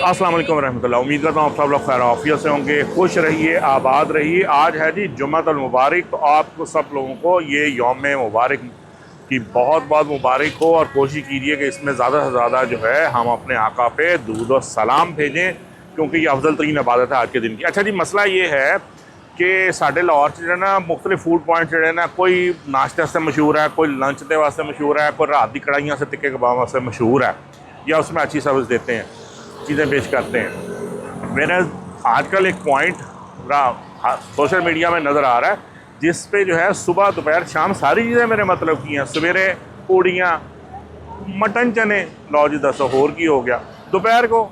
अस्सलाम वालेकुम रहमतुल्लाह। उम्मीद करता हूँ आप सब लोग खैर आफियत से होंगे, खुश रहिए, आबाद रहिए। आज है जी जुम्मतुल मुबारक, तो आपको सब लोगों को ये यौम मुबारक की बहुत बहुत मुबारक हो और कोशिश कीजिए कि इसमें ज़्यादा से ज़्यादा जो है हम अपने आका पे दूध और सलाम भेजें, क्योंकि ये अफजल तरीन इबादत है आज के दिन की। अच्छा जी, मसला ये है कि साढ़े लाहौर जो ना मुख्तलिफ फूड पॉइंट जो ना, कोई नाश्ते वास्ते मशहूर है, कोई लंच के वास्ते मशहूर है, कोई रात की कढ़ाइयाँ से टिक्के कबाब वास्ते मशहूर है, या उसमें अच्छी सर्विस देते हैं, चीज़ें पेश करते हैं। मेरा आजकल एक पॉइंट सोशल मीडिया में नज़र आ रहा है जिस पे जो है सुबह दोपहर शाम सारी चीज़ें मेरे मतलब की हैं। सवेरे पूड़ियाँ, मटन चने, लो जी दस होर की हो गया, दोपहर को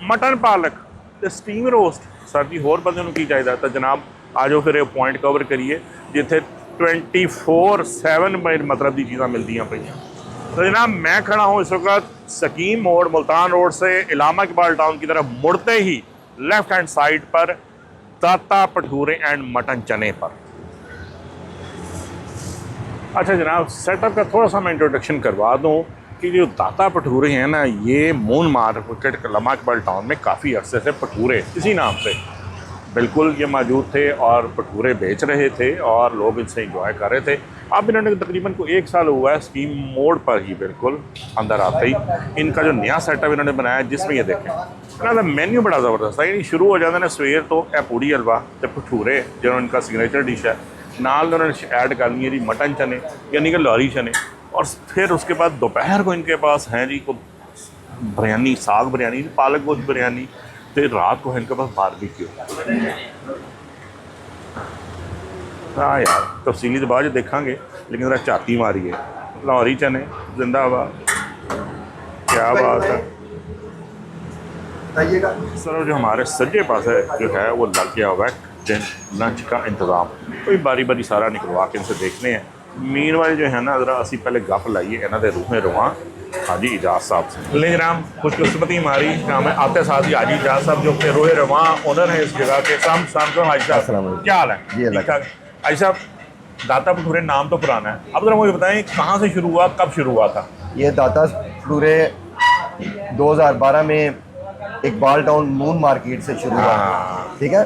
मटन पालक ते स्टीम रोस्ट। सर जी होर बंदे की चाहिए तो जनाब आ जाओ फिर पॉइंट कवर करिए जिथे 24/7 मतलब की चीज़ा मिलती पे। तो जनाब मैं खड़ा हूँ इस वक्त सकीम मोड़ मुल्तान रोड से इलामा इकबाल टाउन की तरफ मुड़ते ही लेफ्ट हैंड साइड पर दाता भटूरे एंड मटन चने पर। अच्छा जनाब, सेटअप का थोड़ा सा मैं इंट्रोडक्शन करवा दूँ कि जो दाता भटूरे हैं ना, ये मून मार्केट इलामा इकबाल टाउन में काफ़ी अरसे से भटूरे इसी नाम से बिल्कुल ये मौजूद थे और भटूरे बेच रहे थे और लोग इनसे इंजॉय कर रहे थे। अब इन्होंने तकरीबन को 1 साल हुआ है स्कीम मोड़ पर ही बिल्कुल अंदर आते ही इनका जो नया सेटअप इन्होंने बनाया, जिसमें ये देखें इन्होंने मेन्यू बड़ा ज़बरदस्त है। यानी शुरू हो जाते हैं सवेर तो ए पूड़ी हलवा तो भटूरे जो इनका सिग्नेचर डिश है, नाल उन्होंने ऐड कर ली है जी मटन चने यानी कि लाहौरी चने, और फिर उसके बाद दोपहर को इनके पास हैं जी को बिरयानी, साग बिरयानी, पालक गोश्त बिरयानी, तो रात को है इनके पास बारबेक्यू। हाँ यार, तफसीली तो बाद देखेंगे, लेकिन ज़रा झाती मारी है। लाहौरी चने जिंदाबाद, क्या बात है सर। जो हमारे सज्जे पास है जो है वो लग गया हुआ है लंच का इंतज़ाम, कोई बारी बारी सारा निकलवा के इनसे देखने हैं। मीर वाले जो है ना, ज़रा असी पहले गप लाइए इन्हों के रूहें रुआ हाजी इजाज साहब से। लेकिन राम खुशकिस्मती हमारी काम है आते साथ ही हाजी इजाज साहब जो कि रोहे रवा ओनर है इस जगह के। को हाजी साहब क्या हाल है? ठीक ठाक। हाजी साहब, दाता भटूरे नाम तो पुराना है, अब जरा मुझे बताएं कहाँ से शुरू हुआ, कब शुरू हुआ था? ये दाता भटूरे 2012 में इकबाल टाउन मून मार्केट से शुरू हुआ। ठीक है,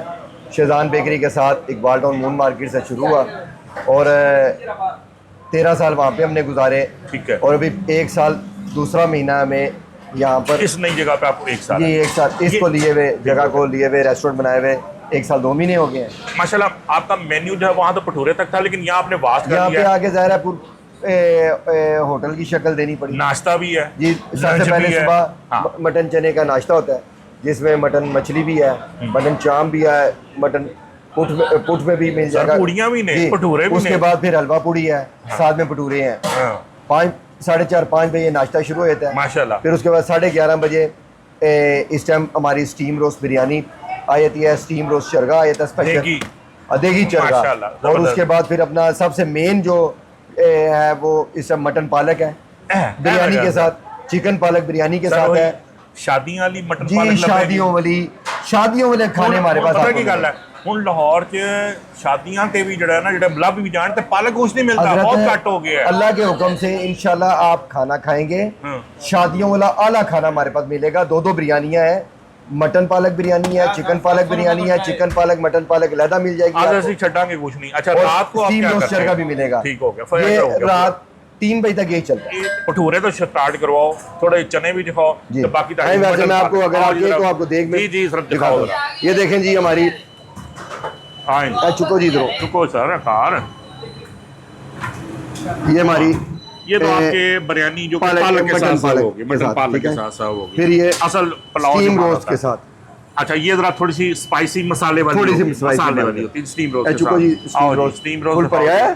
शेजान बेकरी के साथ इकबाल टाउन मून मार्केट से शुरू हुआ और 13 साल वहाँ पे हमने गुजारे। ठीक है। और अभी 1 साल दूसरा महीना में यहाँ पर इस नई जगह पे आपको 1 साल? जी 1 साल इसको लिए हुए, जगह को लिए हुए, रेस्टोरेंट बनाए हुए 1 साल 2 महीने हो गए हैं। माशाल्लाह। आपका मेन्यू जो है वहाँ तो भटूरे तक था, लेकिन यहाँ आपने वास्ट यहाँ पे आके ज़ाहिर है होटल की शक्ल देनी पड़ी। नाश्ता भी है जी, सबसे पहले सुबह मटन चने का नाश्ता होता है जिसमें मटन मछली भी है, मटन चाम भी है, मटन पुट में भी मिल जाएगा, पूड़ियाँ भी नहीं, भटूरे भी। उसके बाद फिर हलवा पूड़ी है, साथ में भटूरे हैं। 5, 4:30, 5 बजे नाश्ता शुरू हो जाता है माशाल्लाह। फिर उसके बाद 11:30 बजे इस टाइम हमारी स्टीम रोस्ट बिरयानी आ जाती है, स्टीम रोस्ट चरगा आ जाता है स्पेशल, देगी चरगा। और उसके बाद फिर अपना सबसे मेन जो है वो इस टाइम मटन पालक है बिरयानी के साथ, चिकन पालक बिरयानी के साथ है। शादियां वाली मटन जी, शादियों वाले खाने हमारे पास पता की गल है। ਹੁਣ ਲਾਹੌਰ 'ਚ शादियां ते भी जड़ा ना जड़ा लब भी जान ते पालक गोश्त नहीं मिलता, बहुत घट हो गया है। अल्लाह के हुक्म से इंशाल्लाह आप खाना खाएंगे, शादियों वाला आला खाना हमारे पास मिलेगा। 2 बिरयानियां हैं, मटन पालक बिरयानी है, चिकन पालक बिरयानी है, चिकन पालक मटन पालक अलग मिल जाएगी। आज ऐसे छटांगे कुछ नहीं। अच्छा, रात को आप क्या करते हैं? का भी मिलेगा। ठीक हो गया, ये रात 3 बजे तक यही चलता है। भटूरे तो स्टार्ट करवाओ, थोड़े चने भी दिखाओ, तो बाकी मैं आपको अगर आगे तो आपको देख में जी सर दिखाओ। ये देखें जी हमारी, चुको जी इधर चुको सर कार, ये हमारी ये तो आपके बिरयानी जो पालक के साथ होगी, मटन पालक के साथ होगी। फिर ये असल पुलाव स्टीम रोस्ट के साथ। अच्छा, ये जरा थोड़ी सी स्पाइसी मसाले वाली, थोड़ी सी मसाले वाली होती है स्टीम रोस्ट। चुको जी स्टीम रोस्ट पर आया।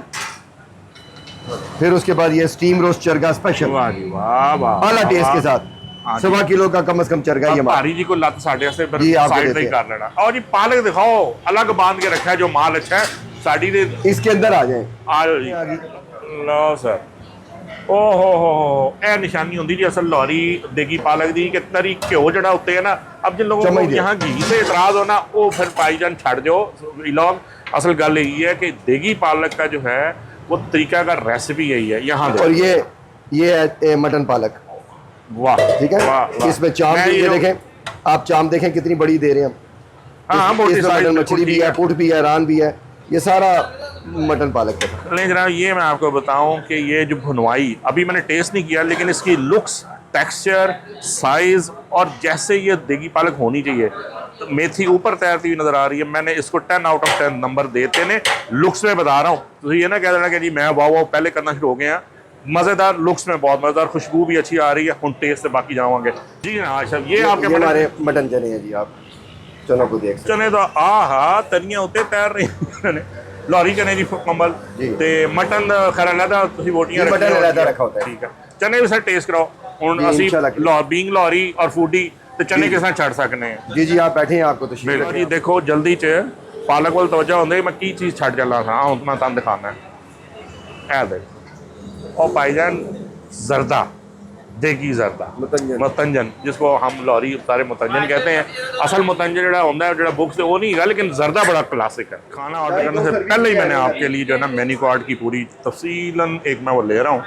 फिर उसके बाद ये स्टीम रोस्ट चरगा स्पेशल, वाह जी वाह वाह, आला टेस्ट के साथ। 1.25 किलो का कम से कम चरगा ही हमारा। भारी जी को लत साढ़े से साइड नहीं कर लेना। और जी पालक दिखाओ, अलग बांध के रखा है जो माल अच्छा है साड़ी दे। इसके अंदर आ जाए, आ जाओ जी, लो सर। ओहो, ए निशानी होंगी जी असल लाहौरी देगी पालक दी कि तरी घ्यो जड़ा उत्ते है ना। अब जिन लोगों को यहाँ घी से इतराज हो ना, वो फिर भाईजान छड़ जाओ लोग। असल गल यही है कि देगी पालक का जो है वो तरीका का रेसिपी यही है यहाँ। और ये है मटन पालक, वाह ठीक है। इसमें चाम भी देखें, आप चाम देखें कितनी बड़ी दे रहे हैं हम। हाँ, बहुत इसमें मटन मछली भी है, पुट भी है, रान भी है, ये सारा मटन पालक का। लेकिन जनाब ये मैं आपको बताऊं कि ये जो भुनवाई, अभी मैंने टेस्ट नहीं किया, लेकिन इसकी लुक्स, टेक्सचर, साइज और जैसे ये देगी पालक होनी चाहिए, तो मेथी ऊपर तैरती हुई नज़र आ रही है। मैंने इसको 10 आउट ऑफ 10 नंबर देते ने। लुक्स में बता रहा हूँ, तो ये ना कह देना कि जी मैं वाह पहले करना शुरू हो गए हैं। मज़ेदार लुक्स में, बहुत मज़ेदार, खुशबू भी अच्छी आ रही है। हम टेस्ट से बाकी जावांगे जी। हाँ साहब, ये आपके हमारे मटन चने हैं जी। आप चनों को देख चने तो आहा तनिया उत्ते तैर रही ने। लाहौरी चने जी कंबल ते मटन खैर अलहदा तुसीं बोटियां मटन अलहदा रखा होता है। ठीक है, चने भी सर टेस्ट कराओ हुण असीं बीइंग लाहौरी और फूडी ते चने किस तरह छड़ सकने हैं। जी जी आप बैठे हैं, आपको तशरीफ जी देखो जल्दी च पालक वाल तवज्जो होंदे मैं की चीज़ छड़ चला था। हुण मैं तुहानूं दिखाना है। देखो ओ भाईजान जर्दा, देगी जर्दा मतंजन, जिसको हम लाहौरी सारे मतंजन कहते हैं। असल मतंजन जो होता है जो बुक्स से वो नहीं है, लेकिन जर्दा बड़ा क्लासिक है। खाना ऑर्डर करने से पहले ही मैंने आपके लिए जो है ना मेन्यू कार्ड की पूरी तफसीलन एक मैं वो ले रहा हूँ,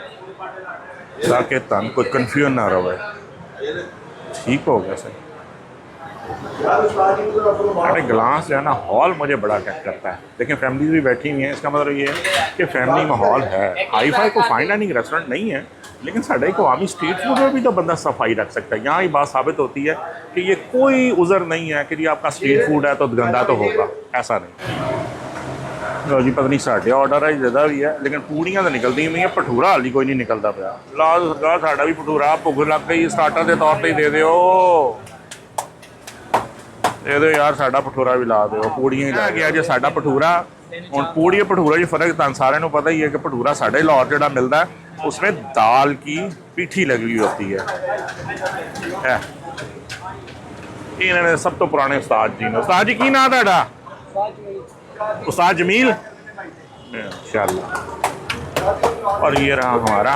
ताकि तन कोई कन्फ्यूजन ना रहे। ठीक हो गया सर। अरे ग्लास जो है ना हॉल मुझे बड़ा अट्रैक्ट करता है, लेकिन फैमिलीज भी बैठी हुई हैं। इसका मतलब ये है कि फैमिली माहौल है। हाई फाई को फाइन डाइनिंग रेस्टोरेंट नहीं है, लेकिन साढ़े को आमी स्ट्रीट फूड में भी तो बंदा सफाई रख सकता है। यहाँ ये बात साबित होती है कि ये कोई उज़र नहीं है कि जी आपका स्ट्रीट फूड है तो गंदा तो होगा, ऐसा नहीं। लो जी पता नहीं साढ़े ऑर्डर है ज़्यादा भी है, लेकिन पूड़ियाँ तो निकलती हुई हैं, भठूरा हाली कोई नहीं निकलता पाया। लाल सरकार साढ़ा भी भठूरा भुख लग गई स्टार्टर के तौर पर ही दे दो यार, साडा भठूरा भी ला दो। पूड़ियाँ ही ला गया जो साडा भठूरा। और पूड़ी और भठूरा जो फर्क तुम सारे को पता ही है कि भठूरा साढ़े लाहौर जो मिलता है उसमें दाल की पीठी लगी हुई होती है। इन्होंने सब तो पुराने उस्ताद जी ने। उस्ताद जी की नाम था? उस्ताद जमील इंशाल्लाह। और ये रहा हमारा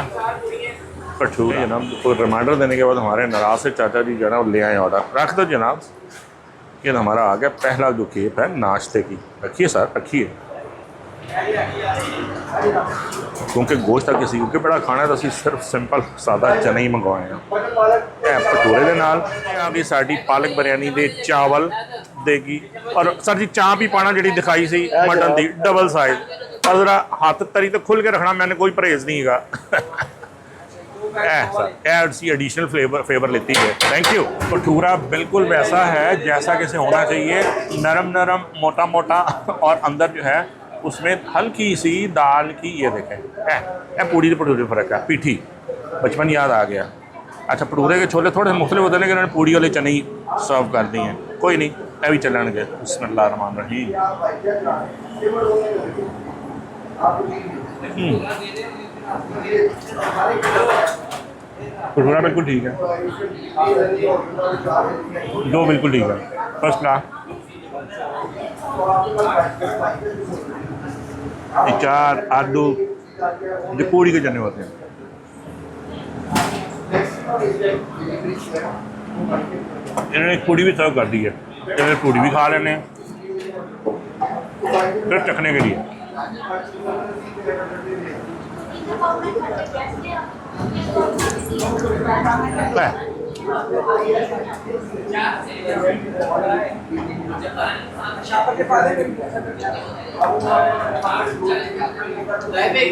भठूरा जनाब। तो रिमाइंडर देने के बाद हमारे नाराज से चाचा जी जो है ना ले आए ऑर्डर। रख दो जनाब। ये हमारा आ गया पहला जो केप है नाश्ते की। रखिए सर रखिए, क्योंकि गोश्त किसी क्योंकि बड़ा खाना है तो असी सिर्फ सिंपल सादा चने ही मंगवाए हैं भटूरे के नाल। अभी साड़ी पालक बिरयानी दे चावल देगी। और सर जी चाप ही पाना जी दिखाई सी मटन की डबल साइज। और जरा हाथ तरी तो खुल के रखना, मैंने कोई परहेज नहीं है। एडिशनल फ्लेवर लेती है। Thank you. भठूरा बिल्कुल वैसा है जैसा कैसे होना चाहिए, नरम नरम मोटा मोटा, और अंदर जो है उसमें हल्की सी दाल की ये देखें पूड़ी के भटूरे फर्क है। पीठी बचपन याद आ गया। अच्छा भटूरे के छोले थोड़े मुख्तलिफ होते हैं, लेकिन उन्होंने पूड़ी वाले चने ही सर्व कर दी हैं। कोई नहीं ये भी चलणगे। बिस्मिल्लाह रहमान रहीम। भटूरा बिल्कुल ठीक है, दो बिल्कुल ठीक है, फर्स्ट क्लास। चार आलू जो पूड़ी के चने होते हैं। इन्होंने एक पूड़ी भी सर्व कर दी है, इन्होंने पूड़ी भी खा लेने फिर चखने के लिए।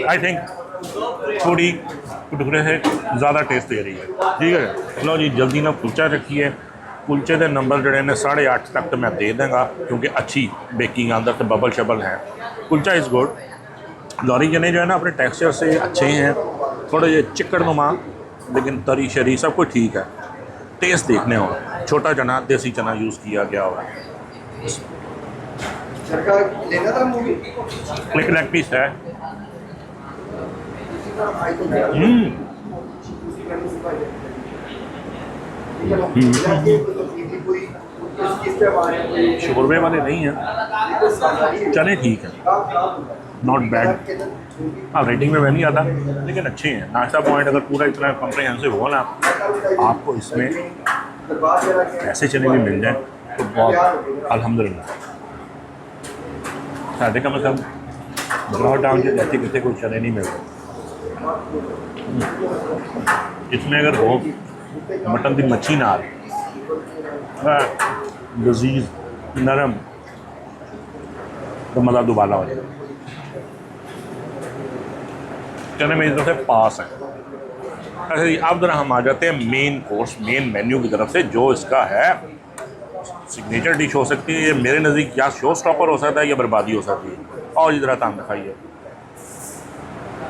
आई थिंक पूड़ी भटूरे से ज़्यादा टेस्ट दे रही है। ठीक है लो जी जल्दी ना कुलचा रखिए। कुलचे के नंबर जोड़े ने 8.5 तक तो मैं दे दूँगा, क्योंकि अच्छी बेकिंग अंदर से बबल शबल है। Kulcha is good. लाहौरी चने जो है ना अपने टेक्सचर से अच्छे हैं, थोड़े ये चिकड़नुमा, लेकिन तरी शरी सब कुछ ठीक है। टेस्ट देखने हो, छोटा चना देसी चना यूज़ किया गया हुआ है। एक लेग पीस है। शोरबे वाले नहीं हैं, चने ठीक है, नॉट बैड। हाँ रेटिंग में मैं नहीं आता, लेकिन अच्छे हैं। नाश्ता पॉइंट अगर पूरा इतना कम्प्रहेंसिव हो ना, आपको इसमें ऐसे चने भी मिल जाए तो बहुत अल्हम्दुलिल्लाह। साढ़े का मतलब ब्रॉड डाउन के जैसे किसी को चने नहीं मिलते। इसमें अगर हो मटन की मच्छी नाल लजीज नरम, तो मज़ा दुबाला हो जाएगा। चने मेरी तरफ से पास है। अच्छा जी, अब जरा हम आ जाते हैं मेन कोर्स, मेन मेन्यू की तरफ से, जो इसका है सिग्नेचर डिश हो सकती है। ये मेरे नज़दीक या शो स्टॉपर हो सकता है या बर्बादी हो सकती है। और इधर आता हम दिखाइए,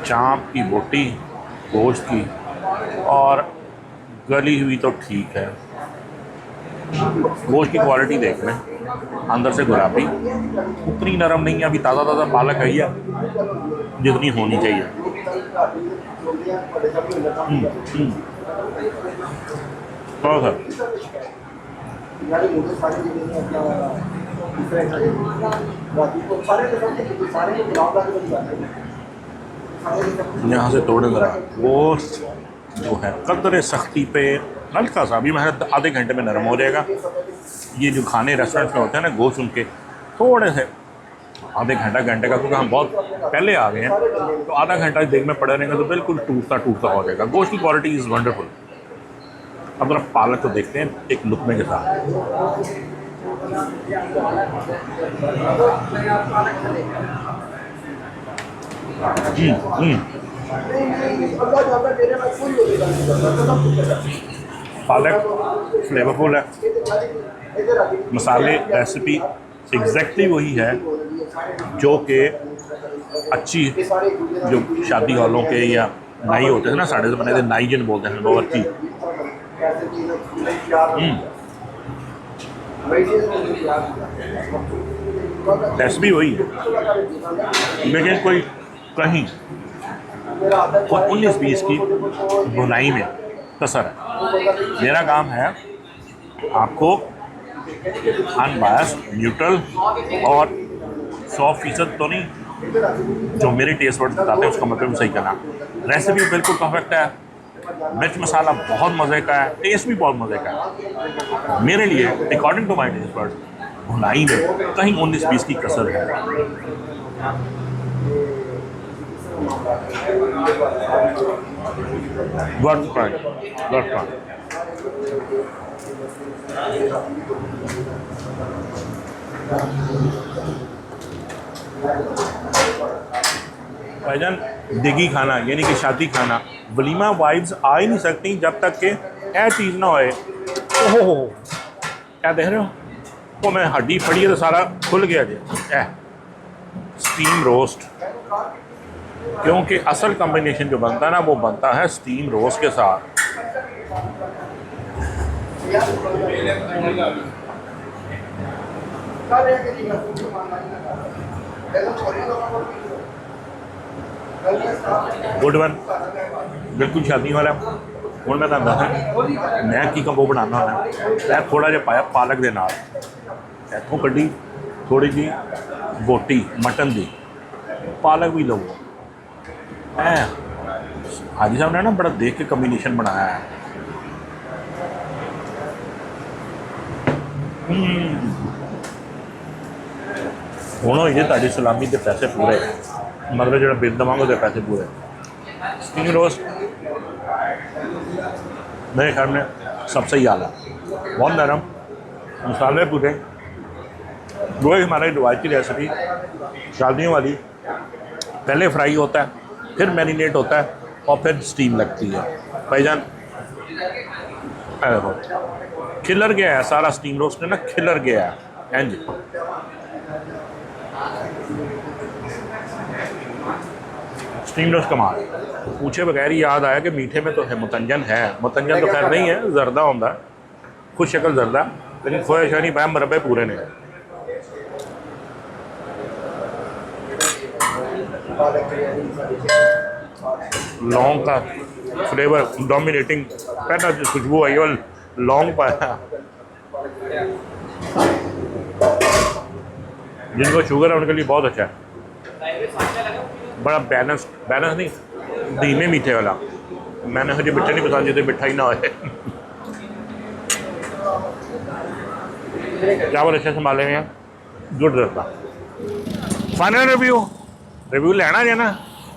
चाँप की बोटी गोश्त की, और गली हुई तो ठीक है, गोश्त की क्वालिटी देख लें, अंदर से गुलाबी, उतनी नरम नहीं है, अभी ताज़ा ताज़ा पालक आई है जितनी होनी चाहिए। तो सर यहाँ से तोड़े ज़रा गोश्त जो है कदर सख्ती पे हल्का सा, अभी महज आधे घंटे में नरम हो जाएगा। ये जो खाने रेस्टोरेंट में होते हैं ना, गोश्त उनके थोड़े से आधे घंटे का, क्योंकि हम बहुत पहले आ गए हैं, तो आधा घंटा देख में पड़े रहेंगे तो बिल्कुल टूटता हो जाएगा। गोश्त की क्वालिटी इज़ वंडरफुल। अब जरा पालक को देखते हैं एक लुकमे के साथ। पालक फ्लेवरफुल है, मसाले रेसिपी एग्जैक्टली वही है जो कि अच्छी, जो शादी वालों के या नाई होते हैं ना, साढ़े से बने थे नाई जिन बोलते हैं, बहुत अच्छी। रेसिपी वही है, लेकिन कोई कहीं 19-20 की बुनाई में कसर है। मेरा काम है आपको अनबायस्ड, न्यूट्रल और 100% तो नहीं, जो मेरे टेस्ट वर्ड बताते हैं उसका मतलब सही करना। रेसिपी बिल्कुल परफेक्ट है, मिर्च मसाला बहुत मज़े का है, टेस्ट भी बहुत मज़े का है। मेरे लिए according to my taste word भुनाई में कहीं 19-20 की कसर है। Good point, good point. भाईजान दिगी खाना यानी कि शादी खाना, वलीमा वाइब्स आ ही नहीं सकती जब तक कि यह चीज़ ना होए। ओहो क्या देख रहे हो, वो मैं हड्डी फड़ी है तो सारा खुल गया जी। स्टीम रोस्ट, क्योंकि असल कॉम्बिनेशन जो बनता है ना, वो बनता है स्टीम रोस्ट के साथ। गुड वन, बिल्कुल शादी वाला। ਹੁਣ मैं दसा मैं की कंबो बनाना होना, थोड़ा जहा पाया पालक के नाल, इतों कड्डी थोड़ी जी बोटी मटन की, पालक भी लो। हाजी साहब ने ना बड़ा देख के कॉम्बिनेशन बनाया है। ਹੁਣ ਹੋਈ ਜੇ ਤੁਹਾਡੀ सलामी के पैसे पूरे, मतलब जो बिल देवांगे तो पैसे पूरे। स्टीम रोस्ट मेरे ख्याल में सबसे ही आला, बहुत नरम, मसाले पूरे। वही हमारी रिवायती रेसिपी शादियों वाली, पहले फ्राई होता है, फिर मैरिनेट होता है और फिर स्टीम लगती है। भाईजान देखो खिलर गया है सारा, स्टीम रोस्ट है ना, खिलर गया है। एंड स्टीम रोस्ट कमाल। पूछे बगैर ही याद आया कि मीठे में तो है मुतंजन है, मुतंजन तो खैर नहीं है, जर्दा होता है, खुश शक्ल जर्दा, लेकिन खोया शानी पाया मरबे पूरे ने। लौंग का फ्लेवर डोमिनेटिंग, पहला जो खुशबू आई वो लौंग पाया। जिनको शुगर है उनके लिए बहुत अच्छा है, बड़ा बैलेंस नहीं, धीमे मीठे वाला। मैंने हजे मिठे नहीं पसंद जिसे मिठा ही ना होए। चावल अच्छे संभाले हुए हैं, गुड रहता। फाइनल रिव्यू लेना है ना,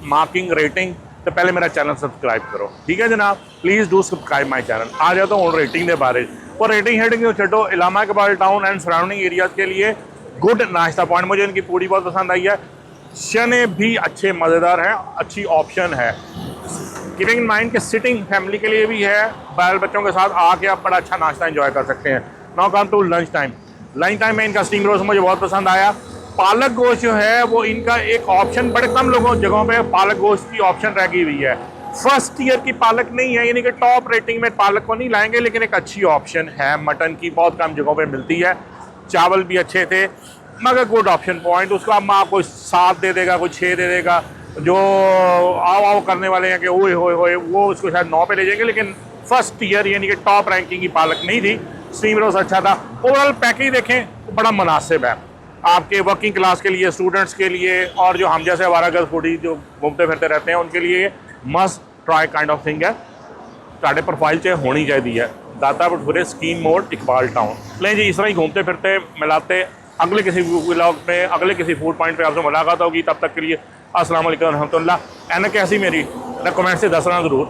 मार्किंग रेटिंग, तो पहले मेरा चैनल सब्सक्राइब करो, ठीक है जनाब। Please do subscribe my channel. आ जाता हूँ रेटिंग के बारे, और रेटिंग हेडिंग जो छो Allama Iqbal Town and surrounding areas के लिए गुड नाश्ता पॉइंट। मुझे इनकी पूड़ी बहुत पसंद आई है, चने भी अच्छे मज़ेदार हैं, अच्छी ऑप्शन है। कीपिंग इन माइंड कि सिटिंग फैमिली के लिए भी है, बाल बच्चों के साथ आके आप बड़ा अच्छा नाश्ता एंजॉय कर सकते हैं। Now come to lunch time. Lunch time में इनका स्टीम रोस्ट मुझे बहुत पसंद आया। पालक गोश्त जो है वो इनका एक ऑप्शन, बड़े कम लोगों जगहों पे पालक गोश्त की ऑप्शन रह गई हुई है। फर्स्ट ईयर की पालक नहीं है, यानी कि टॉप रेटिंग में पालक को नहीं लाएंगे, लेकिन एक अच्छी ऑप्शन है। मटन की बहुत कम जगहों पे मिलती है। चावल भी अच्छे थे, मगर गुड ऑप्शन पॉइंट। उसको अब माँ कोई 7 दे देगा, कोई 6 दे देगा। जो आओ करने वाले हैं कि ओए होए वो उसको शायद 9 पे ले जाएंगे, लेकिन फर्स्ट ईयर यानी कि टॉप रैंकिंग की पालक नहीं थी। स्टीम रोस्ट अच्छा था। ओवरऑल पैकेज देखें तो बड़ा मुनासिब है आपके वर्किंग क्लास के लिए, स्टूडेंट्स के लिए, और जो हम जैसे आवारागर्द फूडी जो घूमते फिरते रहते हैं उनके लिए must try kind of thing है। साढ़े प्रोफाइल से होनी चाहिए है। दाता bhature scheme mode Iqbal town. लें जी, इस तरह ही घूमते फिरते मिलाते अगले किसी व्लॉग में, अगले किसी फूड पॉइंट पे आपसे मुलाकात होगी। तब तक के लिए अस्सलाम वालेकुम रहमतुल्लाह। एंड कैसी मेरी कमेंट से दसना ज़रूर।